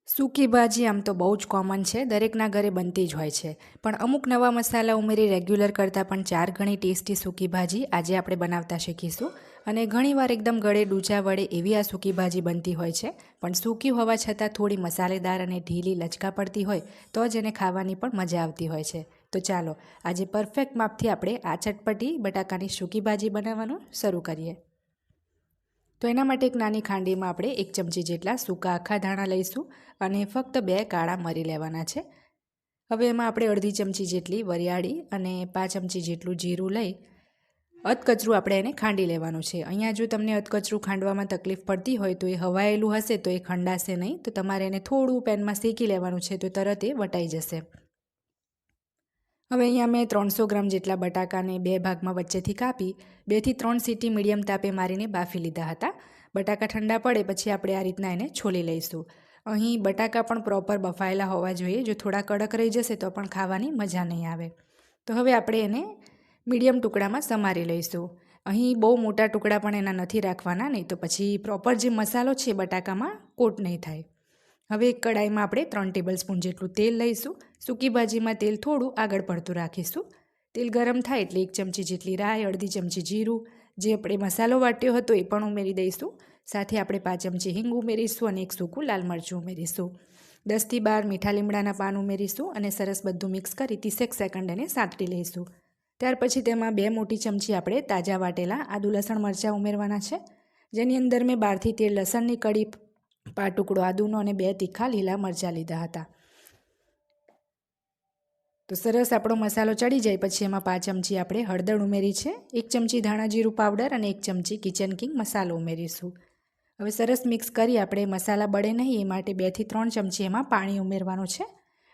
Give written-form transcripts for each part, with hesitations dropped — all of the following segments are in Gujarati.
સૂકી ભાજી આમ તો બહુ જ કોમન છે, દરેકના ઘરે બનતી જ હોય છે. પણ અમુક નવા મસાલા ઉમેરી રેગ્યુલર કરતાં પણ 4 ગણી ટેસ્ટી સૂકી ભાજી આજે આપણે બનાવતા શીખીશું. અને ઘણીવાર એકદમ ગળે ડૂચા વડે એવી આ સૂકી ભાજી બનતી હોય છે, પણ સૂકી હોવા છતાં થોડી મસાલેદાર અને ઢીલી લચકા પડતી હોય તો જ એને ખાવાની પણ મજા આવતી હોય છે. તો ચાલો આજે પરફેક્ટ માપથી આપણે આ ચટપટી બટાકાની સૂકી ભાજી બનાવવાનું શરૂ કરીએ. તો એના માટે એક નાની ખાંડીમાં આપણે 1 ચમચી જેટલા સૂકા આખા ધાણા લઈશું અને ફક્ત 2 કાળા મરી લેવાના છે. હવે એમાં આપણે અડધી ચમચી જેટલી વરિયાળી અને 5 ચમચી જેટલું જીરું લઈ અધકચરું આપણે એને ખાંડી લેવાનું છે. અહીંયા જો તમને અધકચરું ખાંડવામાં તકલીફ પડતી હોય તો એ હવાયેલું હશે તો એ ખંડાશે નહીં, તો તમારે એને થોડું પેનમાં શેકી લેવાનું છે તો તરત એ વટાઈ જશે. હવે અહીંયા મેં 300 ગ્રામ જેટલા બટાકાને 2 ભાગમાં વચ્ચેથી કાપી 2 થી 3 સીટી મીડિયમ તાપે મારીને બાફી લીધા હતા. બટાકા ઠંડા પડે પછી આપણે આ રીતના એને છોલી લઈશું. અહીં બટાકા પણ પ્રોપર બફાયેલા હોવા જોઈએ, જો થોડા કડક રહી જશે તો પણ ખાવાની મજા નહીં આવે. તો હવે આપણે એને મીડિયમ ટુકડામાં સમારી લઈશું. અહીં બહુ મોટા ટુકડા પણ એના નથી રાખવાના, નહીં તો પછી પ્રોપર જે મસાલો છે બટાકામાં કોટ નહીં થાય. હવે એક કડાઈમાં આપણે 3 ટેબલસ્પૂન જેટલું તેલ લઈશું. સૂકી ભાજીમાં તેલ થોડું આગળ પડતું રાખીશું. તેલ ગરમ થાય એટલે 1 ચમચી જેટલી રાઈ, અડધી ચમચી જીરું, જે આપણે મસાલો વાટ્યો હતો એ પણ ઉમેરી દઈશું. સાથે આપણે 5 ચમચી હિંગ ઉમેરીશું અને 1 સૂકું લાલ મરચું ઉમેરીશું. 10 થી 12 મીઠા લીમડાના પાન ઉમેરીશું અને સરસ બધું મિક્સ કરી 30 સેકન્ડ એને સાંતળી લઈશું. ત્યાર પછી તેમાં 2 મોટી ચમચી આપણે તાજા વાટેલા આદુ લસણ મરચાં ઉમેરવાના છે, જેની અંદર મેં 12 થી 13 લસણની કળી, 5 ટુકડો આદુનો અને 2 તીખા લીલા મરચાં લીધા હતા. તો સરસ આપણો મસાલો ચડી જાય પછી એમાં 5 ચમચી આપણે હળદર ઉમેરી છે, 1 ચમચી ધાણા જીરું પાવડર અને 1 ચમચી કિચન કિંગ મસાલો ઉમેરીશું. હવે સરસ મિક્સ કરી આપણે મસાલા બળે નહીં એ માટે 2 થી 3 ચમચી એમાં પાણી ઉમેરવાનું છે.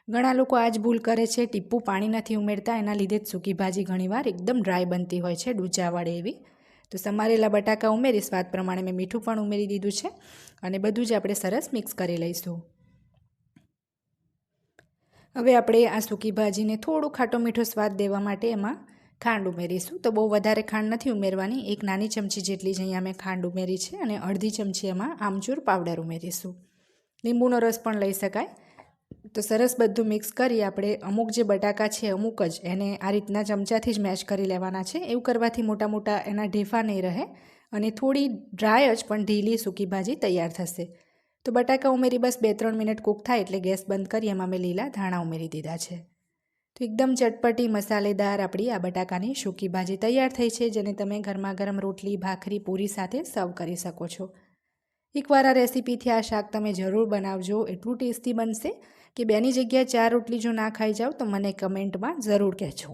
ઘણા લોકો આ જ ભૂલ કરે છે, ટીપું પાણી નથી ઉમેરતા, એના લીધે જ સૂકી ભાજી ઘણીવાર એકદમ ડ્રાય બનતી હોય છે, ડૂચા વડે એવી. તો સમારેલા બટાકા ઉમેરી સ્વાદ પ્રમાણે મેં મીઠું પણ ઉમેરી દીધું છે અને બધું જ આપણે સરસ મિક્સ કરી લઈશું. હવે આપણે આ સૂકી ભાજીને થોડું ખાટો મીઠો સ્વાદ દેવા માટે એમાં ખાંડ ઉમેરીશું. તો બહુ વધારે ખાંડ નથી ઉમેરવાની, 1 નાની ચમચી જેટલી જ અહીંયા મેં ખાંડ ઉમેરી છે અને અડધી ચમચી એમાં આમચૂર પાવડર ઉમેરીશું. લીંબુનો રસ પણ લઈ શકાય. તો સરસ બધું મિક્સ કરી આપણે અમુક જે બટાકા છે અમુક જ એને આ રીતના ચમચાથી જ મેશ કરી લેવાના છે. એવું કરવાથી મોટા મોટા એના ઢેફા નહીં રહે અને થોડી ડ્રાય જ પણ ઢીલી સૂકી ભાજી તૈયાર થશે. તો બટાકા ઉમેરી બસ 2-3 મિનિટ કૂક થાય એટલે ગેસ બંધ કરી એમાં મેં લીલા ધાણા ઉમેરી દીધા છે. તો એકદમ ચટપટી મસાલેદાર આપણી આ બટાકાની સૂકી ભાજી તૈયાર થઈ છે, જેને તમે ગરમા ગરમ રોટલી, ભાખરી, પૂરી સાથે સર્વ કરી શકો છો. એકવાર આ રેસીપીથી આ શાક તમે જરૂર બનાવજો, એટલું ટેસ્ટી બનશે કે 2ની જગ્યાએ 4 રોટલી જો ના ખાઈ જાઓ તો મને કમેન્ટમાં જરૂર કહેજો.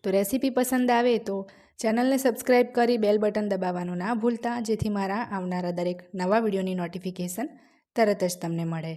તો રેસીપી પસંદ આવે તો ચેનલને સબસ્ક્રાઈબ કરી બેલ બટન દબાવવાનું ના ભૂલતા, જેથી મારા આવનારા દરેક નવા વિડીયોની નોટિફિકેશન તરત જ તમને મળે.